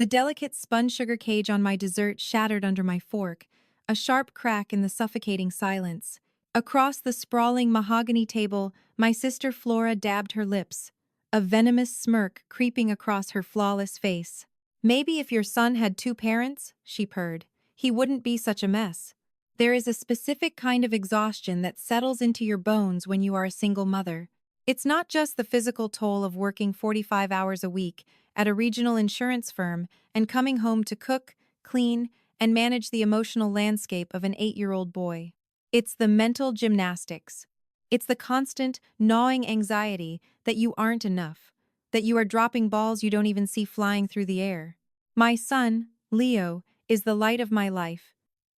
The delicate spun sugar cage on my dessert shattered under my fork, a sharp crack in the suffocating silence. Across the sprawling mahogany table, my sister Flora dabbed her lips, a venomous smirk creeping across her flawless face. Maybe if your son had two parents, she purred, he wouldn't be such a mess. There is a specific kind of exhaustion that settles into your bones when you are a single mother. It's not just the physical toll of working 45 hours a week at a regional insurance firm and coming home to cook, clean, and manage the emotional landscape of an 8-year-old boy. It's the mental gymnastics. It's the constant, gnawing anxiety that you aren't enough, that you are dropping balls you don't even see flying through the air. My son, Leo, is the light of my life.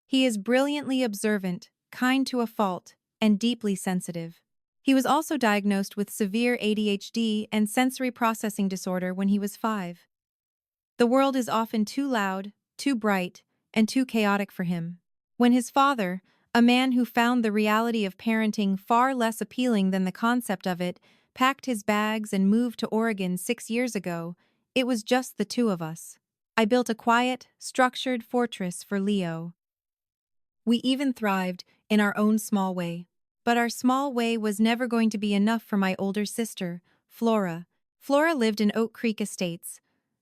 He is brilliantly observant, kind to a fault, and deeply sensitive. He was also diagnosed with severe ADHD and sensory processing disorder when he was 5. The world is often too loud, too bright, and too chaotic for him. When his father, a man who found the reality of parenting far less appealing than the concept of it, packed his bags and moved to Oregon 6 years ago, it was just the two of us. I built a quiet, structured fortress for Leo. We even thrived in our own small way. But our small way was never going to be enough for my older sister, Flora. Flora lived in Oak Creek Estates,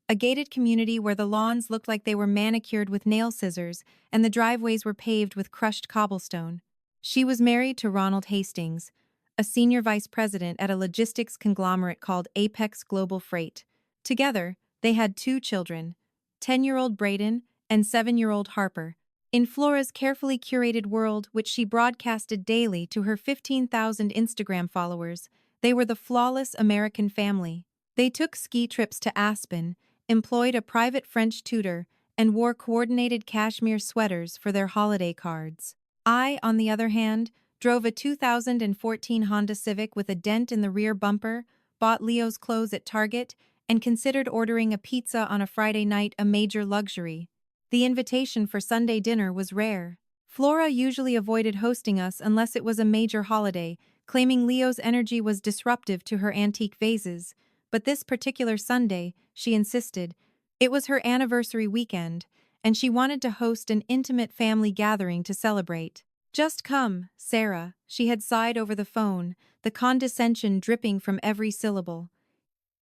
a gated community where the lawns looked like they were manicured with nail scissors and the driveways were paved with crushed cobblestone. She was married to Ronald Hastings, a senior vice president at a logistics conglomerate called Apex Global Freight. Together, they had 2 children, 10-year-old Brayden and 7-year-old Harper. In Flora's carefully curated world, which she broadcasted daily to her 15,000 Instagram followers, they were the flawless American family. They took ski trips to Aspen, employed a private French tutor, and wore coordinated cashmere sweaters for their holiday cards. I, on the other hand, drove a 2014 Honda Civic with a dent in the rear bumper, bought Leo's clothes at Target, and considered ordering a pizza on a Friday night a major luxury. The invitation for Sunday dinner was rare. Flora usually avoided hosting us unless it was a major holiday, claiming Leo's energy was disruptive to her antique vases. But this particular Sunday, she insisted, it was her anniversary weekend, and she wanted to host an intimate family gathering to celebrate. "Just come, Sarah," she had sighed over the phone, the condescension dripping from every syllable.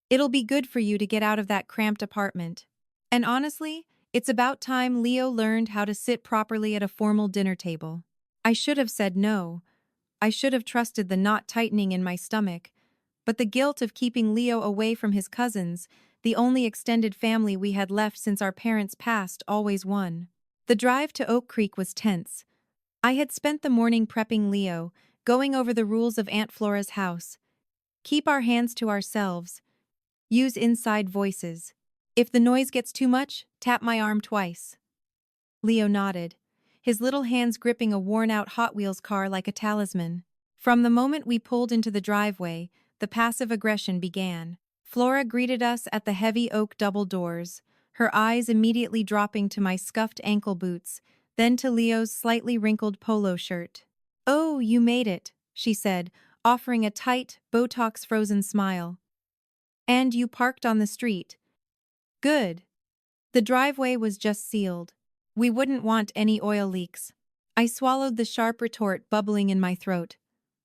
"It'll be good for you to get out of that cramped apartment." And honestly, it's about time Leo learned how to sit properly at a formal dinner table. I should have said no. I should have trusted the knot tightening in my stomach. But the guilt of keeping Leo away from his cousins, the only extended family we had left since our parents passed, always won. The drive to Oak Creek was tense. I had spent the morning prepping Leo, going over the rules of Aunt Flora's house. Keep our hands to ourselves. Use inside voices. If the noise gets too much, tap my arm twice. Leo nodded, his little hands gripping a worn-out Hot Wheels car like a talisman. From the moment we pulled into the driveway, the passive aggression began. Flora greeted us at the heavy oak double doors, her eyes immediately dropping to my scuffed ankle boots, then to Leo's slightly wrinkled polo shirt. "Oh, you made it," she said, offering a tight, Botox-frozen smile. "And you parked on the street. Good." The driveway was just sealed. We wouldn't want any oil leaks. I swallowed the sharp retort bubbling in my throat.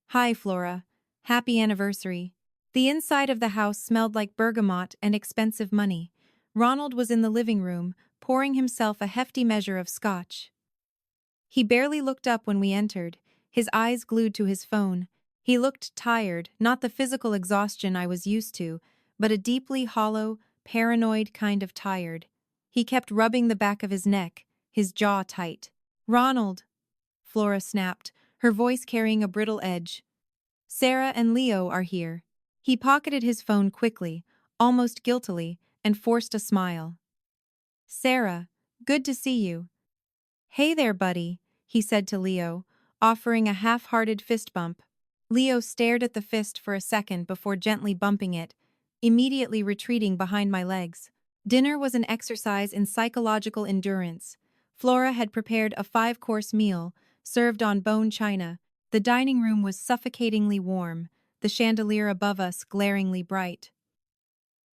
"Hi, Flora. Happy anniversary." The inside of the house smelled like bergamot and expensive money. Ronald was in the living room, pouring himself a hefty measure of scotch. He barely looked up when we entered, his eyes glued to his phone. He looked tired, not the physical exhaustion I was used to, but a deeply hollow, paranoid kind of tired. He kept rubbing the back of his neck, his jaw tight. "Ronald," Flora snapped, her voice carrying a brittle edge. "Sarah and Leo are here." He pocketed his phone quickly, almost guiltily, and forced a smile. "Sarah, good to see you." "Hey there, buddy," he said to Leo, offering a half-hearted fist bump. Leo stared at the fist for a second before gently bumping it, immediately retreating behind my legs. Dinner was an exercise in psychological endurance. Flora had prepared a 5-course meal, served on bone china. The dining room was suffocatingly warm, the chandelier above us glaringly bright.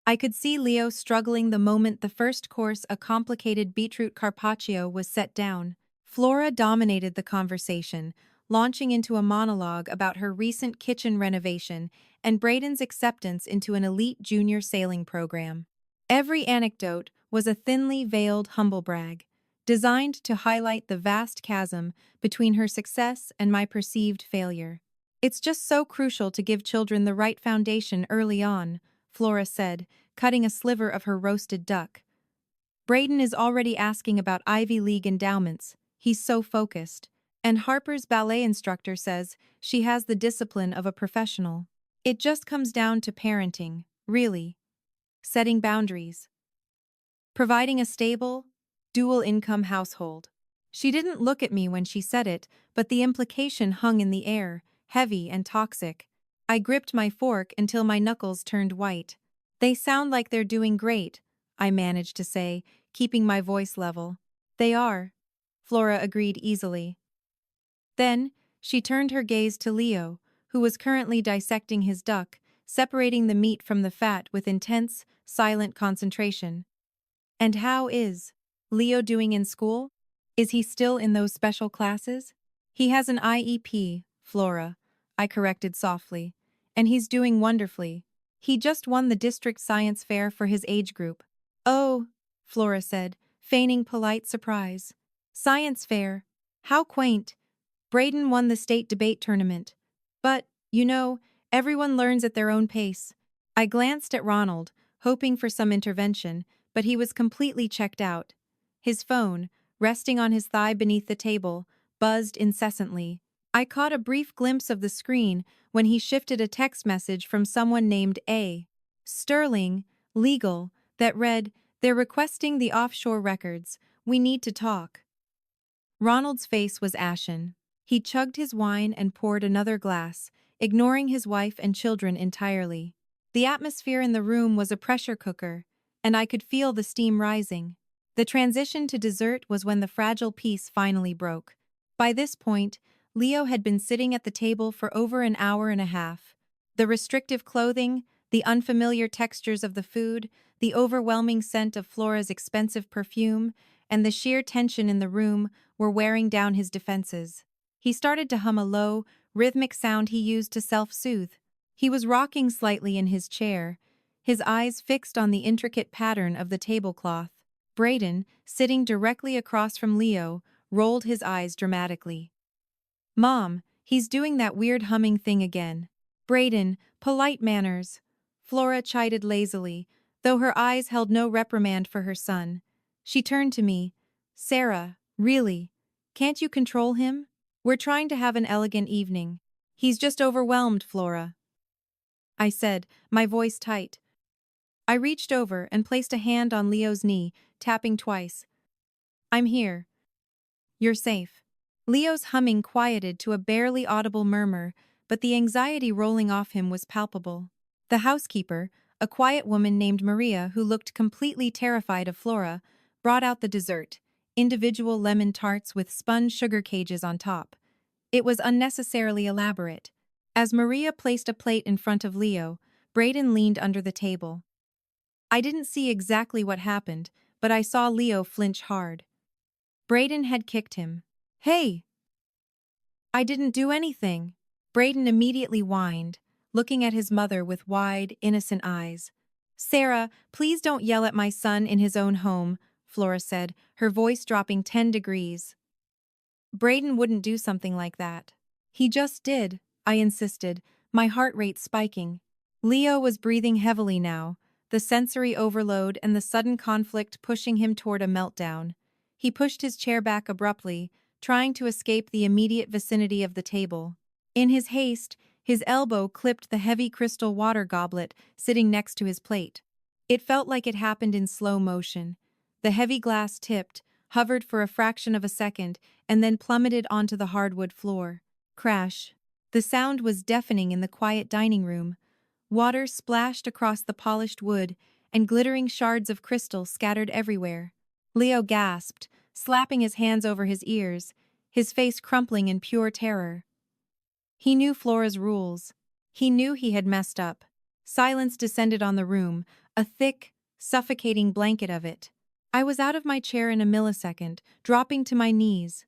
I could see Leo struggling the moment the first course, a complicated beetroot carpaccio, was set down. Flora dominated the conversation, launching into a monologue about her recent kitchen renovation and Braden's acceptance into an elite junior sailing program. Every anecdote was a thinly veiled humblebrag, designed to highlight the vast chasm between her success and my perceived failure. It's just so crucial to give children the right foundation early on, Flora said, cutting a sliver of her roasted duck. Braden is already asking about Ivy League endowments. He's so focused. And Harper's ballet instructor says she has the discipline of a professional. It just comes down to parenting, really. Setting boundaries. Providing a stable, dual-income household. She didn't look at me when she said it, but the implication hung in the air, heavy and toxic. I gripped my fork until my knuckles turned white. They sound like they're doing great, I managed to say, keeping my voice level. They are, Flora agreed easily. Then, she turned her gaze to Leo, who was currently dissecting his duck, separating the meat from the fat with intense, silent concentration. And how is Leo doing in school? Is he still in those special classes? He has an IEP, Flora, I corrected softly, and he's doing wonderfully. He just won the district science fair for his age group. Oh, Flora said, feigning polite surprise. Science fair. How quaint. Braden won the state debate tournament. But, everyone learns at their own pace. I glanced at Ronald, hoping for some intervention, but he was completely checked out. His phone, resting on his thigh beneath the table, buzzed incessantly. I caught a brief glimpse of the screen when he shifted a text message from someone named A. Sterling, legal, that read, "They're requesting the offshore records. We need to talk." Ronald's face was ashen. He chugged his wine and poured another glass, ignoring his wife and children entirely. The atmosphere in the room was a pressure cooker, and I could feel the steam rising. The transition to dessert was when the fragile peace finally broke. By this point, Leo had been sitting at the table for over an hour and a half. The restrictive clothing, the unfamiliar textures of the food, the overwhelming scent of Flora's expensive perfume, and the sheer tension in the room were wearing down his defenses. He started to hum a low, rhythmic sound he used to self-soothe. He was rocking slightly in his chair, his eyes fixed on the intricate pattern of the tablecloth. Braden, sitting directly across from Leo, rolled his eyes dramatically. "Mom, he's doing that weird humming thing again." "Braden, polite manners," Flora chided lazily, though her eyes held no reprimand for her son. She turned to me. "Sarah, really? Can't you control him? We're trying to have an elegant evening." "He's just overwhelmed, Flora," I said, my voice tight. I reached over and placed a hand on Leo's knee, tapping twice. "I'm here. You're safe." Leo's humming quieted to a barely audible murmur, but the anxiety rolling off him was palpable. The housekeeper, a quiet woman named Maria who looked completely terrified of Flora, brought out the dessert, individual lemon tarts with sponge sugar cages on top. It was unnecessarily elaborate. As Maria placed a plate in front of Leo, Braden leaned under the table. I didn't see exactly what happened, but I saw Leo flinch hard. Braden had kicked him. "Hey! I didn't do anything." Braden immediately whined, looking at his mother with wide, innocent eyes. "Sarah, please don't yell at my son in his own home," Flora said, her voice dropping 10 degrees. "Braden wouldn't do something like that." "He just did," I insisted, my heart rate spiking. Leo was breathing heavily now, the sensory overload and the sudden conflict pushing him toward a meltdown. He pushed his chair back abruptly, trying to escape the immediate vicinity of the table. In his haste, his elbow clipped the heavy crystal water goblet sitting next to his plate. It felt like it happened in slow motion. The heavy glass tipped, hovered for a fraction of a second, and then plummeted onto the hardwood floor. Crash. The sound was deafening in the quiet dining room. Water splashed across the polished wood, and glittering shards of crystal scattered everywhere. Leo gasped, slapping his hands over his ears, his face crumpling in pure terror. He knew Flora's rules. He knew he had messed up. Silence descended on the room, a thick, suffocating blanket of it. I was out of my chair in a millisecond, dropping to my knees.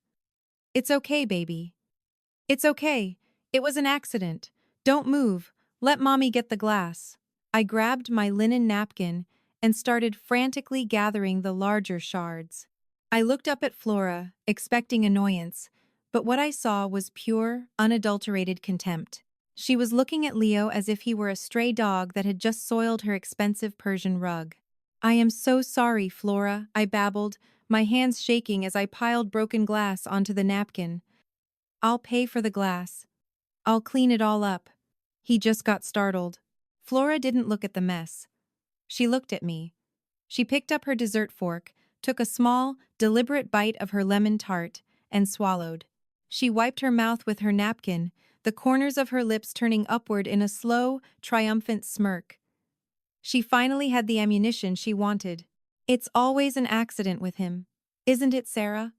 "It's okay, baby. It's okay. It was an accident. Don't move. Let mommy get the glass." I grabbed my linen napkin and started frantically gathering the larger shards. I looked up at Flora, expecting annoyance, but what I saw was pure, unadulterated contempt. She was looking at Leo as if he were a stray dog that had just soiled her expensive Persian rug. "I am so sorry, Flora," I babbled, my hands shaking as I piled broken glass onto the napkin. "I'll pay for the glass. I'll clean it all up." He just got startled. Flora didn't look at the mess. She looked at me. She picked up her dessert fork, took a small, deliberate bite of her lemon tart, and swallowed. She wiped her mouth with her napkin, the corners of her lips turning upward in a slow, triumphant smirk. She finally had the ammunition she wanted. "It's always an accident with him. Isn't it, Sarah?"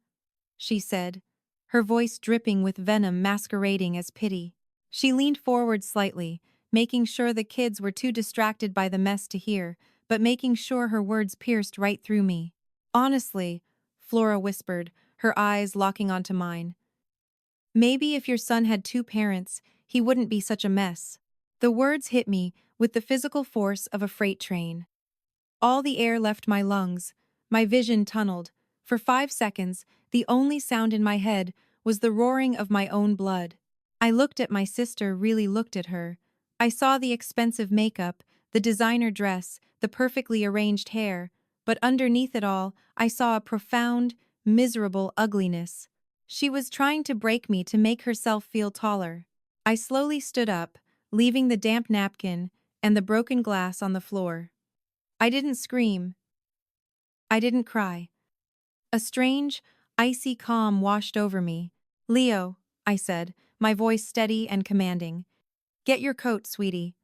she said, her voice dripping with venom masquerading as pity. She leaned forward slightly, making sure the kids were too distracted by the mess to hear, but making sure her words pierced right through me. "Honestly," Flora whispered, her eyes locking onto mine, "maybe if your son had two parents, he wouldn't be such a mess." The words hit me with the physical force of a freight train. All the air left my lungs, my vision tunneled. For 5 seconds, the only sound in my head was the roaring of my own blood. I looked at my sister, really looked at her. I saw the expensive makeup, the designer dress, the perfectly arranged hair, but underneath it all, I saw a profound, miserable ugliness. She was trying to break me to make herself feel taller. I slowly stood up, leaving the damp napkin and the broken glass on the floor. I didn't scream. I didn't cry. A strange, icy calm washed over me. "Leo," I said, my voice steady and commanding. "Get your coat, sweetie.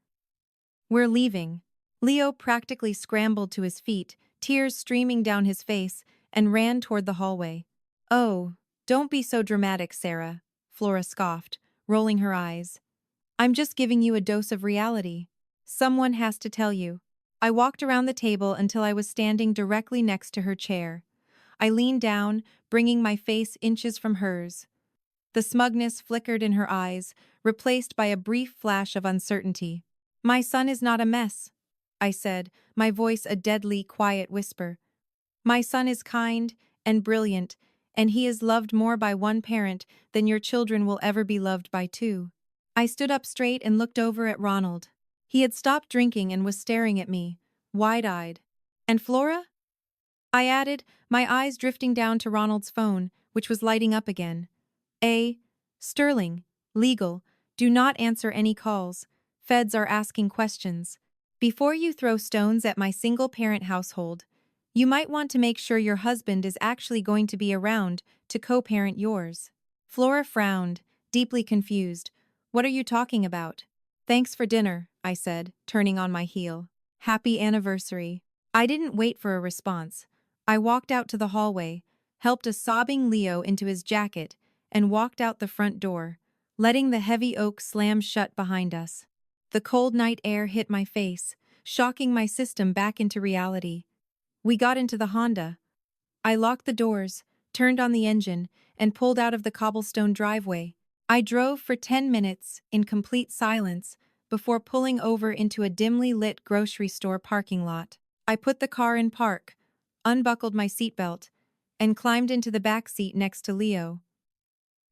We're leaving." Leo practically scrambled to his feet, tears streaming down his face, and ran toward the hallway. "Oh, don't be so dramatic, Sarah," Flora scoffed, rolling her eyes. "I'm just giving you a dose of reality. Someone has to tell you." I walked around the table until I was standing directly next to her chair. I leaned down, bringing my face inches from hers. The smugness flickered in her eyes, replaced by a brief flash of uncertainty. "My son is not a mess," I said, my voice a deadly, quiet whisper. "My son is kind and brilliant, and he is loved more by one parent than your children will ever be loved by two." I stood up straight and looked over at Ronald. He had stopped drinking and was staring at me, wide-eyed. "And Flora?" I added, my eyes drifting down to Ronald's phone, which was lighting up again. "Sterling, legal, do not answer any calls. Feds are asking questions. Before you throw stones at my single-parent household, you might want to make sure your husband is actually going to be around to co-parent yours." Flora frowned, deeply confused. "What are you talking about?" "Thanks for dinner," I said, turning on my heel. "Happy anniversary." I didn't wait for a response. I walked out to the hallway, helped a sobbing Leo into his jacket, and walked out the front door, letting the heavy oak slam shut behind us. The cold night air hit my face, shocking my system back into reality. We got into the Honda. I locked the doors, turned on the engine, and pulled out of the cobblestone driveway. I drove for 10 minutes in complete silence before pulling over into a dimly lit grocery store parking lot. I put the car in park, unbuckled my seatbelt, and climbed into the back seat next to Leo.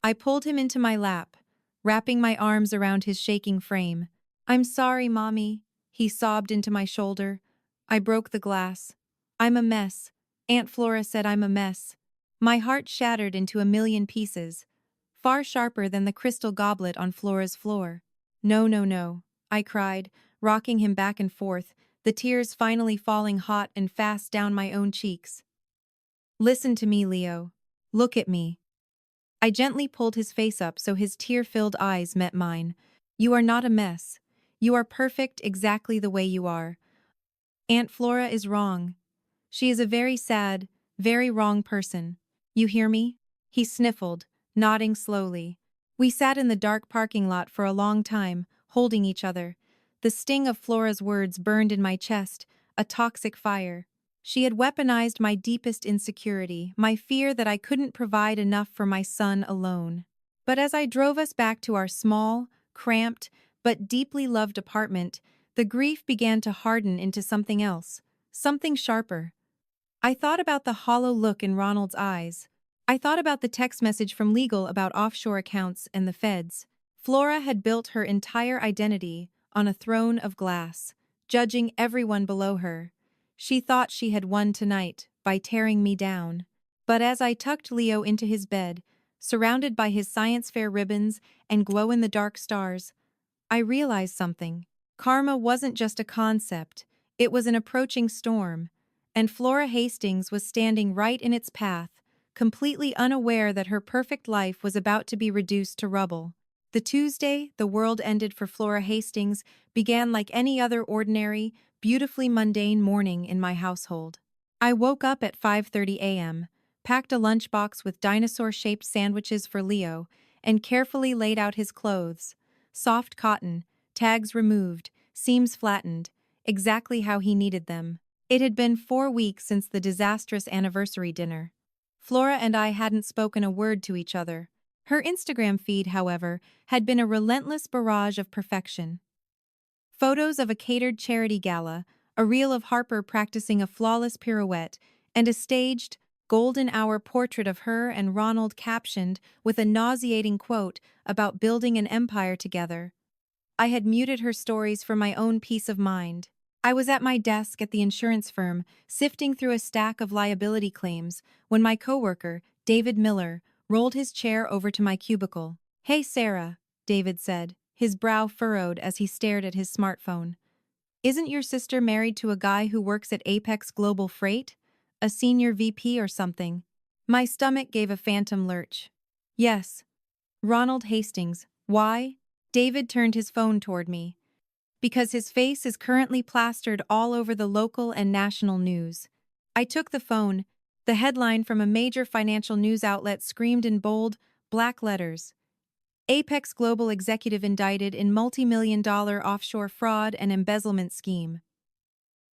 I pulled him into my lap, wrapping my arms around his shaking frame. "I'm sorry, Mommy," he sobbed into my shoulder. "I broke the glass. I'm a mess. Aunt Flora said I'm a mess." My heart shattered into a million pieces, far sharper than the crystal goblet on Flora's floor. "No, no, no," I cried, rocking him back and forth, the tears finally falling hot and fast down my own cheeks. "Listen to me, Leo. Look at me." I gently pulled his face up so his tear-filled eyes met mine. "You are not a mess. You are perfect exactly the way you are. Aunt Flora is wrong. She is a very sad, very wrong person. You hear me?" He sniffled, nodding slowly. We sat in the dark parking lot for a long time, holding each other. The sting of Flora's words burned in my chest, a toxic fire. She had weaponized my deepest insecurity, my fear that I couldn't provide enough for my son alone. But as I drove us back to our small, cramped, but deeply loved apartment, the grief began to harden into something else, something sharper. I thought about the hollow look in Ronald's eyes. I thought about the text message from legal about offshore accounts and the feds. Flora had built her entire identity on a throne of glass, judging everyone below her. She thought she had won tonight by tearing me down. But as I tucked Leo into his bed, surrounded by his science fair ribbons and glow-in-the-dark stars, I realized something. Karma wasn't just a concept, it was an approaching storm, and Flora Hastings was standing right in its path, completely unaware that her perfect life was about to be reduced to rubble. The Tuesday the world ended for Flora Hastings began like any other ordinary, beautifully mundane morning in my household. I woke up at 5:30 a.m., packed a lunchbox with dinosaur-shaped sandwiches for Leo, and carefully laid out his clothes. Soft cotton, tags removed, seams flattened, exactly how he needed them. It had been 4 weeks since the disastrous anniversary dinner. Flora and I hadn't spoken a word to each other. Her Instagram feed, however, had been a relentless barrage of perfection. Photos of a catered charity gala, a reel of Harper practicing a flawless pirouette, and a staged, golden hour portrait of her and Ronald captioned with a nauseating quote about building an empire together. I had muted her stories for my own peace of mind. I was at my desk at the insurance firm, sifting through a stack of liability claims, when my coworker, David Miller, rolled his chair over to my cubicle. "Hey, Sarah," David said, his brow furrowed as he stared at his smartphone. "Isn't your sister married to a guy who works at Apex Global Freight? A senior VP or something?" My stomach gave a phantom lurch. "Yes. Ronald Hastings. Why?" David turned his phone toward me. "Because his face is currently plastered all over the local and national news." I took the phone. The headline from a major financial news outlet screamed in bold, black letters: "Apex Global executive indicted in multi-million-dollar offshore fraud and embezzlement scheme.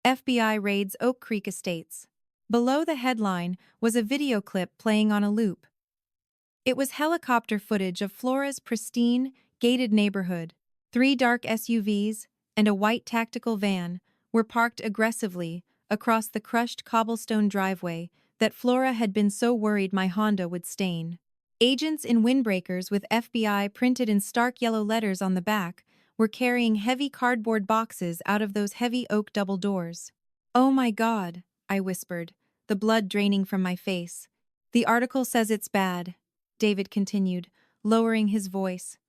FBI raids Oak Creek Estates." Below the headline was a video clip playing on a loop. It was helicopter footage of Flora's pristine, gated neighborhood. 3 dark SUVs and a white tactical van were parked aggressively across the crushed cobblestone driveway that Flora had been so worried my Honda would stain. Agents in windbreakers with FBI printed in stark yellow letters on the back were carrying heavy cardboard boxes out of those heavy oak double doors. "Oh my God," I whispered, the blood draining from my face. "The article says it's bad," David continued, lowering his voice.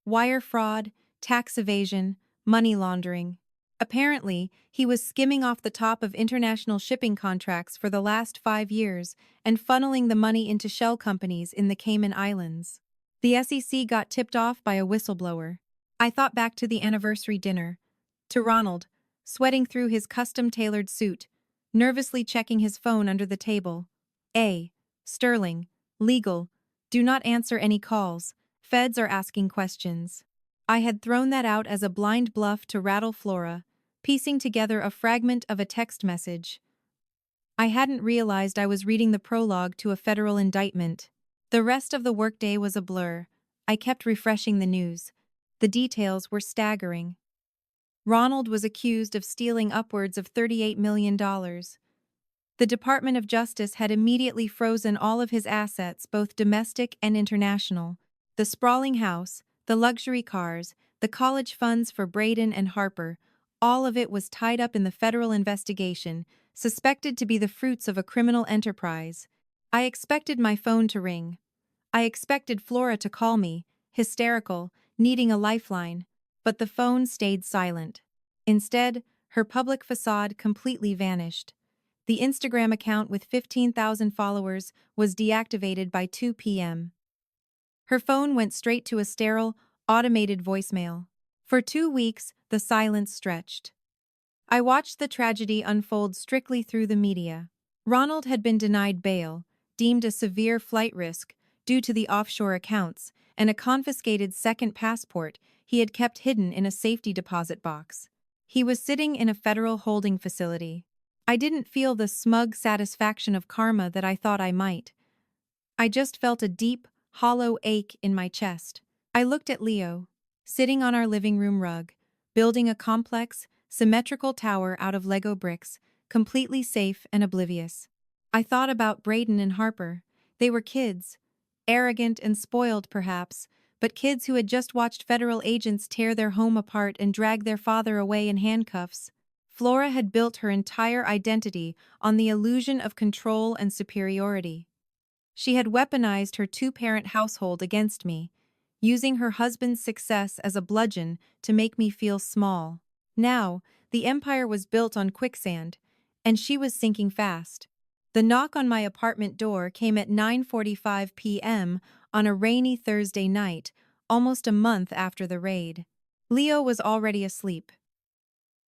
"Wire fraud, tax evasion, money laundering." Apparently, he was skimming off the top of international shipping contracts for the last 5 years and funneling the money into shell companies in the Cayman Islands. The SEC got tipped off by a whistleblower. I thought back to the anniversary dinner, to Ronald, sweating through his custom-tailored suit, nervously checking his phone under the table. Sterling, legal, do not answer any calls, feds are asking questions. I had thrown that out as a blind bluff to rattle Flora, piecing together a fragment of a text message. I hadn't realized I was reading the prologue to a federal indictment. The rest of the workday was a blur. I kept refreshing the news. The details were staggering. Ronald was accused of stealing upwards of $38 million. The Department of Justice had immediately frozen all of his assets, both domestic and international. The sprawling house, the luxury cars, the college funds for Braden and Harper, all of it was tied up in the federal investigation, suspected to be the fruits of a criminal enterprise. I expected my phone to ring. I expected Flora to call me, hysterical, needing a lifeline, but the phone stayed silent. Instead, her public facade completely vanished. The Instagram account with 15,000 followers was deactivated by 2 p.m. Her phone went straight to a sterile, automated voicemail. For 2 weeks, the silence stretched. I watched the tragedy unfold strictly through the media. Ronald had been denied bail, deemed a severe flight risk due to the offshore accounts, and a confiscated second passport he had kept hidden in a safety deposit box. He was sitting in a federal holding facility. I didn't feel the smug satisfaction of karma that I thought I might. I just felt a deep, hollow ache in my chest. I looked at Leo, sitting on our living room rug, building a complex, symmetrical tower out of Lego bricks, completely safe and oblivious. I thought about Brayden and Harper. They were kids, arrogant and spoiled perhaps, but kids who had just watched federal agents tear their home apart and drag their father away in handcuffs. Flora had built her entire identity on the illusion of control and superiority. She had weaponized her two-parent household against me, using her husband's success as a bludgeon to make me feel small. Now, the empire was built on quicksand, and she was sinking fast. The knock on my apartment door came at 9:45 p.m. on a rainy Thursday night, almost a month after the raid. Leo was already asleep.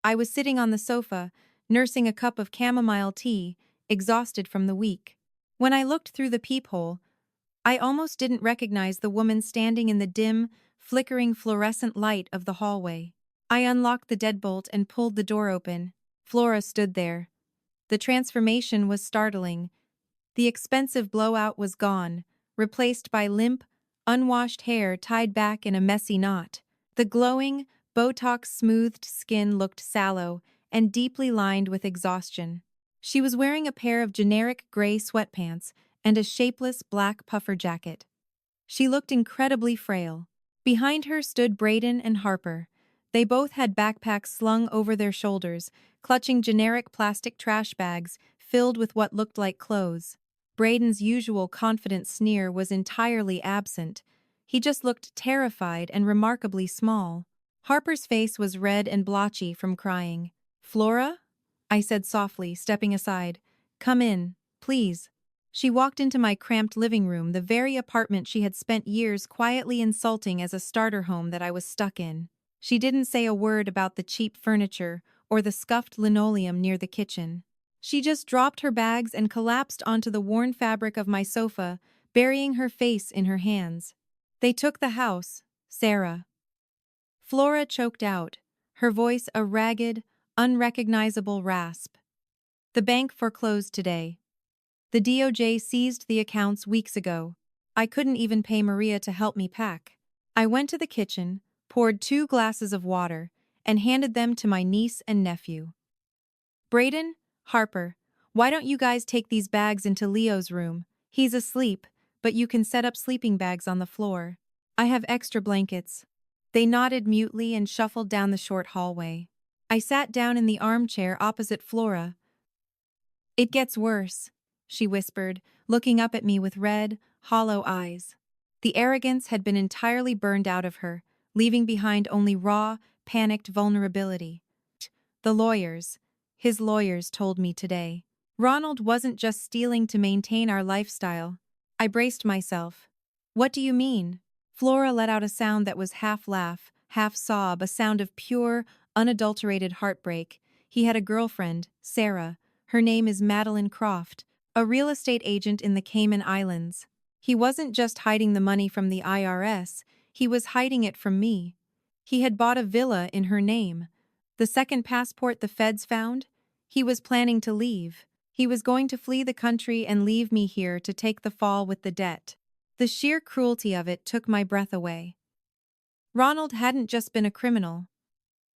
I was sitting on the sofa, nursing a cup of chamomile tea, exhausted from the week. When I looked through the peephole, I almost didn't recognize the woman standing in the dim, flickering fluorescent light of the hallway. I unlocked the deadbolt and pulled the door open. Flora stood there. The transformation was startling. The expensive blowout was gone, replaced by limp, unwashed hair tied back in a messy knot. The glowing, Botox-smoothed skin looked sallow and deeply lined with exhaustion. She was wearing a pair of generic gray sweatpants and a shapeless black puffer jacket. She looked incredibly frail. Behind her stood Brayden and Harper. They both had backpacks slung over their shoulders, clutching generic plastic trash bags filled with what looked like clothes. Brayden's usual confident sneer was entirely absent. He just looked terrified and remarkably small. Harper's face was red and blotchy from crying. "Flora?" I said softly, stepping aside. "Come in, please." She walked into my cramped living room, the very apartment she had spent years quietly insulting as a starter home that I was stuck in. She didn't say a word about the cheap furniture or the scuffed linoleum near the kitchen. She just dropped her bags and collapsed onto the worn fabric of my sofa, burying her face in her hands. "They took the house, Sarah." Flora choked out, her voice a ragged, unrecognizable rasp. "The bank foreclosed today. The DOJ seized the accounts weeks ago. I couldn't even pay Maria to help me pack." I went to the kitchen, poured 2 glasses of water, and handed them to my niece and nephew. "Brayden, Harper, why don't you guys take these bags into Leo's room? He's asleep, but you can set up sleeping bags on the floor. I have extra blankets." They nodded mutely and shuffled down the short hallway. I sat down in the armchair opposite Flora. "It gets worse," she whispered, looking up at me with red, hollow eyes. The arrogance had been entirely burned out of her, leaving behind only raw, panicked vulnerability. "The lawyers," his lawyers told me today. "Ronald wasn't just stealing to maintain our lifestyle." I braced myself. "What do you mean?" Flora let out a sound that was half laugh, half sob, a sound of pure, unadulterated heartbreak. "He had a girlfriend, Sarah. Her name is Madeline Croft, a real estate agent in the Cayman Islands. He wasn't just hiding the money from the IRS, he was hiding it from me. He had bought a villa in her name. The second passport the feds found? He was planning to leave. He was going to flee the country and leave me here to take the fall with the debt." The sheer cruelty of it took my breath away. Ronald hadn't just been a criminal.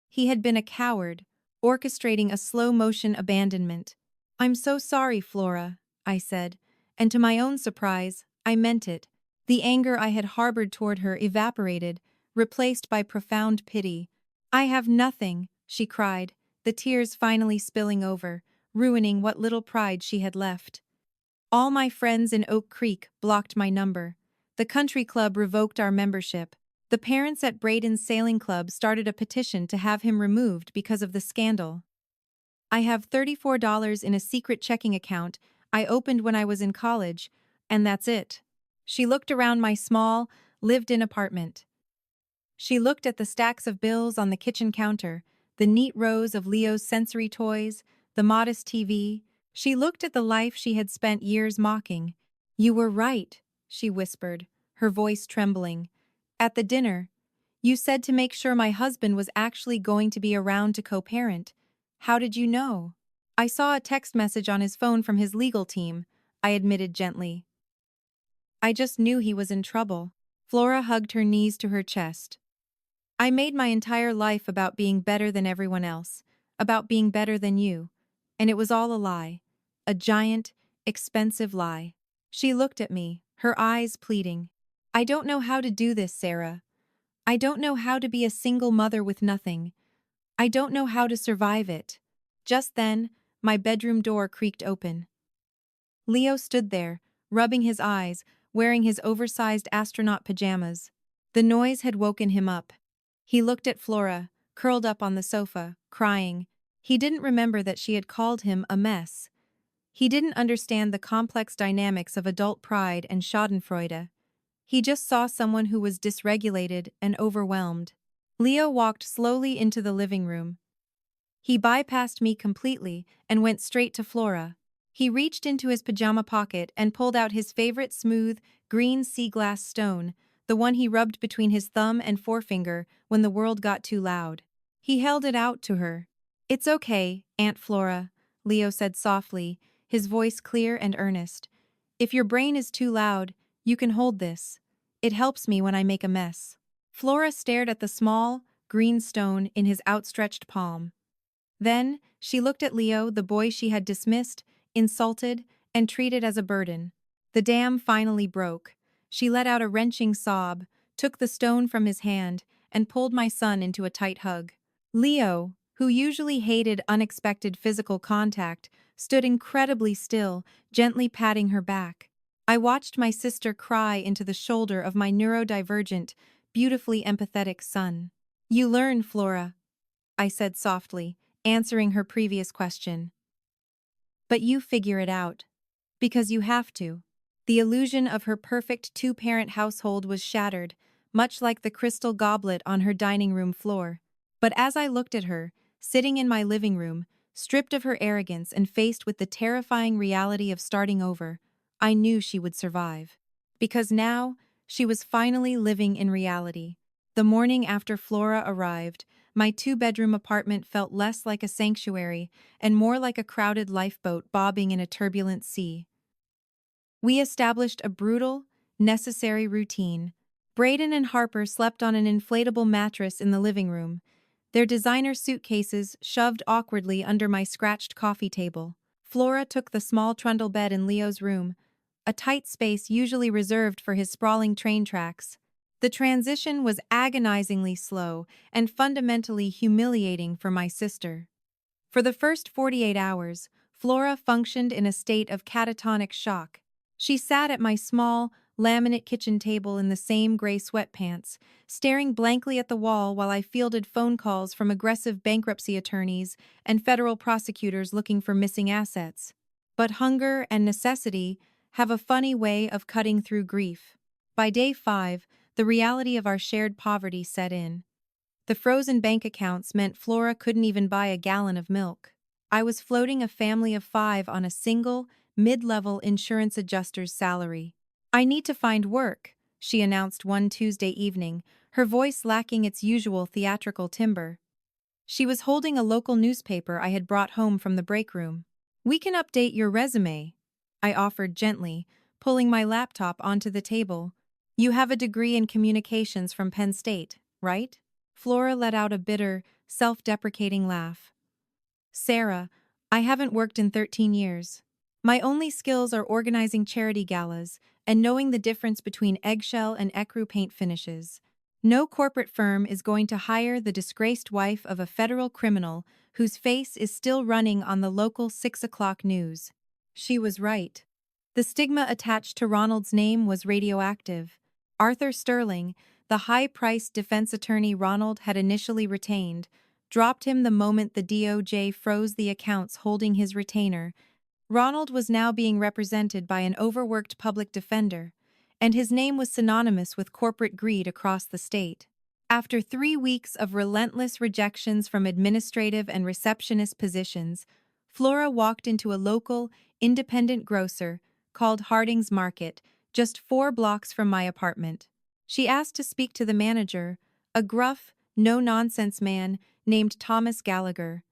He had been a coward, orchestrating a slow-motion abandonment. "I'm so sorry, Flora," I said, and to my own surprise, I meant it. The anger I had harbored toward her evaporated, replaced by profound pity. "I have nothing," she cried, the tears finally spilling over, ruining what little pride she had left. "All my friends in Oak Creek blocked my number. The country club revoked our membership. The parents at Brayden's sailing club started a petition to have him removed because of the scandal. I have $34 in a secret checking account I opened when I was in college, and that's it." She looked around my small, lived-in apartment. She looked at the stacks of bills on the kitchen counter, the neat rows of Leo's sensory toys, the modest TV. She looked at the life she had spent years mocking. "You were right," she whispered, her voice trembling. "At the dinner, You said to make sure my husband was actually going to be around to co-parent. How did you know? I saw a text message on his phone from his legal team, I admitted gently. I just knew he was in trouble. Flora hugged her knees to her chest. I made my entire life about being better than everyone else, about being better than you. And it was all a lie. A giant, expensive lie. She looked at me, her eyes pleading. I don't know how to do this, Sarah. I don't know how to be a single mother with nothing. I don't know how to survive it. Just then, my bedroom door creaked open. Leo stood there, rubbing his eyes, wearing his oversized astronaut pajamas. The noise had woken him up. He looked at Flora, curled up on the sofa, crying. He didn't remember that she had called him a mess. He didn't understand the complex dynamics of adult pride and schadenfreude. He just saw someone who was dysregulated and overwhelmed. Leo walked slowly into the living room. He bypassed me completely and went straight to Flora. He reached into his pajama pocket and pulled out his favorite smooth, green sea glass stone, the one he rubbed between his thumb and forefinger when the world got too loud. He held it out to her. "It's okay, Aunt Flora," Leo said softly, his voice clear and earnest. "If your brain is too loud, you can hold this. It helps me when I make a mess." Flora stared at the small, green stone in his outstretched palm. Then, she looked at Leo, the boy she had dismissed, insulted, and treated as a burden. The dam finally broke. She let out a wrenching sob, took the stone from his hand, and pulled my son into a tight hug. Leo, who usually hated unexpected physical contact, stood incredibly still, gently patting her back. I watched my sister cry into the shoulder of my neurodivergent, beautifully empathetic son. "You learn, Flora," I said softly, answering her previous question. "But you figure it out. Because you have to." The illusion of her perfect two-parent household was shattered, much like the crystal goblet on her dining room floor. But as I looked at her, sitting in my living room, stripped of her arrogance and faced with the terrifying reality of starting over, I knew she would survive. Because now, she was finally living in reality. The morning after Flora arrived, my two-bedroom apartment felt less like a sanctuary and more like a crowded lifeboat bobbing in a turbulent sea. We established a brutal, necessary routine. Braden and Harper slept on an inflatable mattress in the living room, their designer suitcases shoved awkwardly under my scratched coffee table. Flora took the small trundle bed in Leo's room, a tight space usually reserved for his sprawling train tracks. The transition was agonizingly slow and fundamentally humiliating for my sister. For the first 48 hours, Flora functioned in a state of catatonic shock. She sat at my small, laminate kitchen table in the same gray sweatpants, staring blankly at the wall while I fielded phone calls from aggressive bankruptcy attorneys and federal prosecutors looking for missing assets. But hunger and necessity have a funny way of cutting through grief. By day 5, the reality of our shared poverty set in. The frozen bank accounts meant Flora couldn't even buy a gallon of milk. I was floating a family of 5 on a single, mid-level insurance adjuster's salary. "I need to find work," she announced one Tuesday evening, her voice lacking its usual theatrical timbre. She was holding a local newspaper I had brought home from the break room. "We can update your resume," I offered gently, pulling my laptop onto the table. "You have a degree in communications from Penn State, right?" Flora let out a bitter, self-deprecating laugh. "Sarah, I haven't worked in 13 years. My only skills are organizing charity galas and knowing the difference between eggshell and ecru paint finishes. No corporate firm is going to hire the disgraced wife of a federal criminal whose face is still running on the local 6 o'clock news." She was right. The stigma attached to Ronald's name was radioactive. Arthur Sterling, the high-priced defense attorney Ronald had initially retained, dropped him the moment the DOJ froze the accounts holding his retainer. Ronald was now being represented by an overworked public defender, and his name was synonymous with corporate greed across the state. After 3 weeks of relentless rejections from administrative and receptionist positions, Flora walked into a local, independent grocer called Harding's Market, just 4 blocks from my apartment. She asked to speak to the manager, a gruff, no-nonsense man named Thomas Gallagher.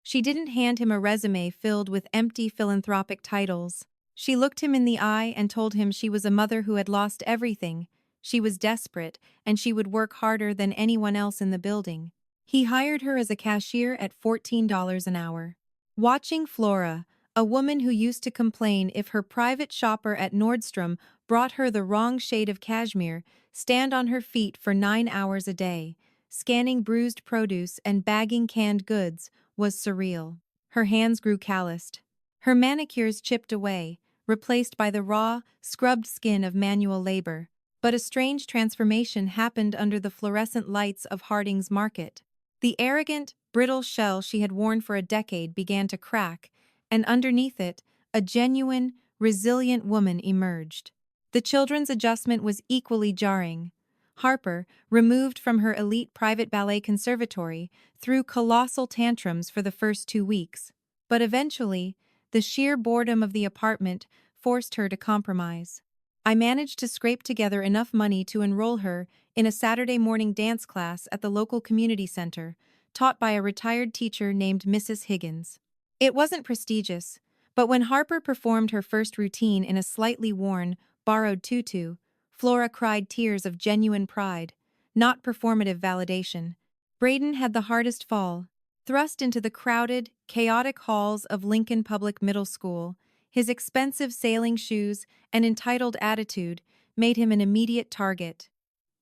She didn't hand him a resume filled with empty philanthropic titles. She looked him in the eye and told him she was a mother who had lost everything. She was desperate, and she would work harder than anyone else in the building. He hired her as a cashier at $14 an hour. Watching Flora, a woman who used to complain if her private shopper at Nordstrom brought her the wrong shade of cashmere, stand on her feet for 9 hours a day, scanning bruised produce and bagging canned goods, was surreal. Her hands grew calloused. Her manicures chipped away, replaced by the raw, scrubbed skin of manual labor. But a strange transformation happened under the fluorescent lights of Harding's Market. The arrogant, brittle shell she had worn for a decade began to crack, and underneath it, a genuine, resilient woman emerged. The children's adjustment was equally jarring. Harper, removed from her elite private ballet conservatory, threw colossal tantrums for the first 2 weeks. But eventually, the sheer boredom of the apartment forced her to compromise. I managed to scrape together enough money to enroll her in a Saturday morning dance class at the local community center, taught by a retired teacher named Mrs. Higgins. It wasn't prestigious, but when Harper performed her first routine in a slightly worn, borrowed tutu, Flora cried tears of genuine pride, not performative validation. Braden had the hardest fall. Thrust into the crowded, chaotic halls of Lincoln Public Middle School, his expensive sailing shoes and entitled attitude made him an immediate target.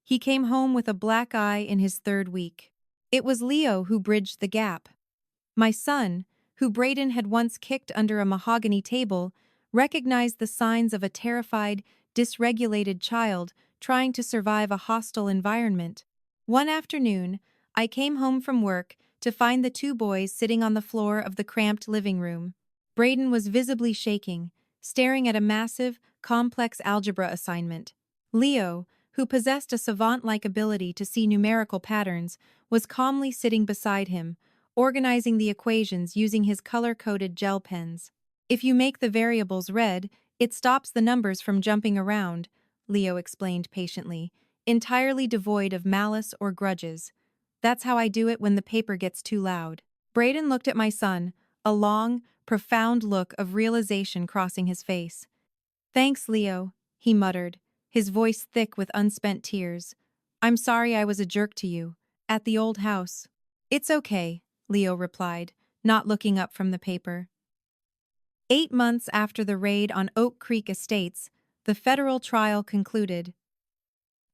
He came home with a black eye in his 3rd week. It was Leo who bridged the gap. My son, who Braden had once kicked under a mahogany table, recognized the signs of a terrified, dysregulated child trying to survive a hostile environment. One afternoon, I came home from work to find the 2 boys sitting on the floor of the cramped living room. Braden was visibly shaking, staring at a massive, complex algebra assignment. Leo, who possessed a savant-like ability to see numerical patterns, was calmly sitting beside him, organizing the equations using his color-coded gel pens. If you make the variables red, it stops the numbers from jumping around, Leo explained patiently, entirely devoid of malice or grudges. That's how I do it when the paper gets too loud. Braden looked at my son, a long, profound look of realization crossing his face. Thanks, Leo, he muttered, his voice thick with unspent tears. I'm sorry I was a jerk to you. At the old house. It's okay, Leo replied, not looking up from the paper. 8 months after the raid on Oak Creek Estates, the federal trial concluded.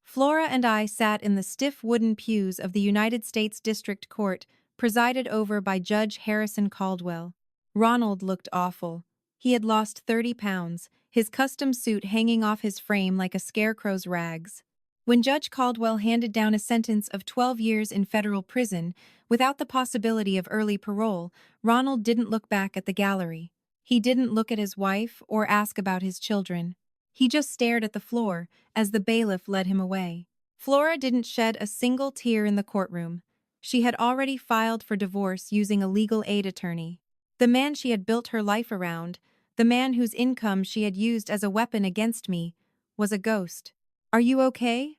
Flora and I sat in the stiff wooden pews of the United States District Court, presided over by Judge Harrison Caldwell. Ronald looked awful. He had lost 30 pounds, his custom suit hanging off his frame like a scarecrow's rags. When Judge Caldwell handed down a sentence of 12 years in federal prison, without the possibility of early parole, Ronald didn't look back at the gallery. He didn't look at his wife or ask about his children. He just stared at the floor as the bailiff led him away. Flora didn't shed a single tear in the courtroom. She had already filed for divorce using a legal aid attorney. The man she had built her life around, the man whose income she had used as a weapon against me, was a ghost. Are you okay?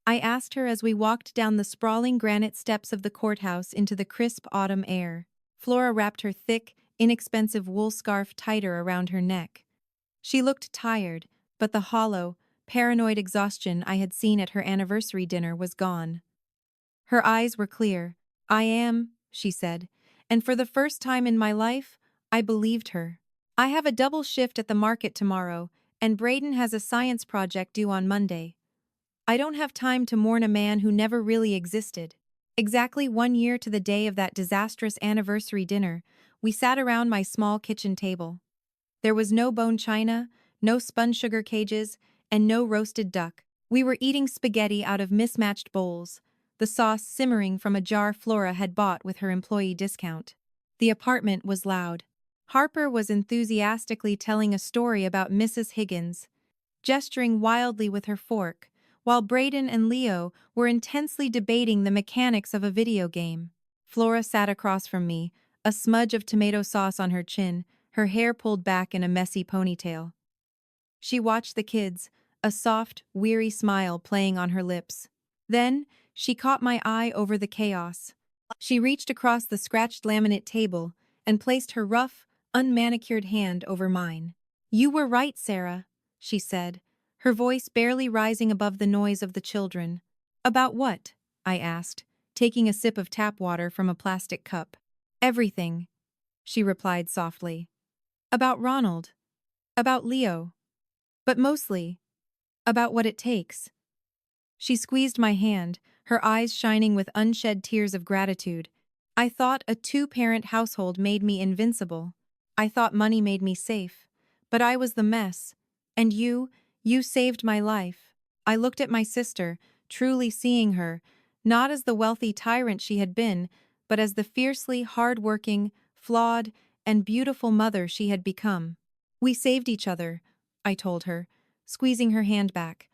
I asked her as we walked down the sprawling granite steps of the courthouse into the crisp autumn air. Flora wrapped her thick, inexpensive wool scarf tighter around her neck. She looked tired, but the hollow, paranoid exhaustion I had seen at her anniversary dinner was gone. Her eyes were clear. I am, she said, and for the first time in my life, I believed her. I have a double shift at the market tomorrow, and Braden has a science project due on Monday. I don't have time to mourn a man who never really existed. Exactly 1 year to the day of that disastrous anniversary dinner, we sat around my small kitchen table. There was no bone china, no spun sugar cages, and no roasted duck. We were eating spaghetti out of mismatched bowls, the sauce simmering from a jar Flora had bought with her employee discount. The apartment was loud. Harper was enthusiastically telling a story about Mrs. Higgins, gesturing wildly with her fork, while Braden and Leo were intensely debating the mechanics of a video game. Flora sat across from me, a smudge of tomato sauce on her chin, her hair pulled back in a messy ponytail. She watched the kids, a soft, weary smile playing on her lips. Then, she caught my eye over the chaos. She reached across the scratched laminate table and placed her rough, unmanicured hand over mine. "You were right, Sarah," she said, her voice barely rising above the noise of the children. "About what?" I asked, taking a sip of tap water from a plastic cup. "Everything," she replied softly. "About Ronald. About Leo. But mostly, about what it takes." She squeezed my hand, her eyes shining with unshed tears of gratitude. "I thought a two-parent household made me invincible. I thought money made me safe. But I was the mess. And you saved my life." I looked at my sister, truly seeing her, not as the wealthy tyrant she had been, but as the fiercely hard-working, flawed, and beautiful mother she had become. "We saved each other," I told her, squeezing her hand back.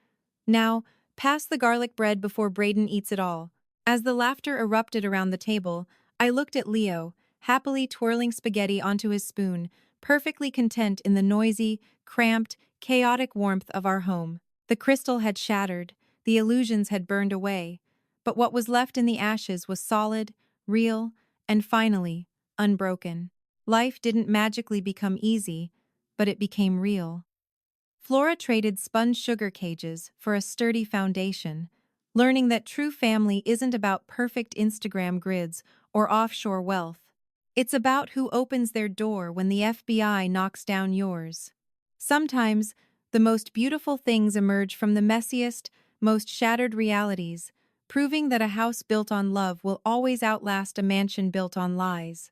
"Now, pass the garlic bread before Braden eats it all." As the laughter erupted around the table, I looked at Leo, happily twirling spaghetti onto his spoon, perfectly content in the noisy, cramped, chaotic warmth of our home. The crystal had shattered, the illusions had burned away, but what was left in the ashes was solid, real, and finally, unbroken. Life didn't magically become easy, but it became real. Flora traded sponge sugar cages for a sturdy foundation, learning that true family isn't about perfect Instagram grids or offshore wealth. It's about who opens their door when the FBI knocks down yours. Sometimes, the most beautiful things emerge from the messiest, most shattered realities, proving that a house built on love will always outlast a mansion built on lies.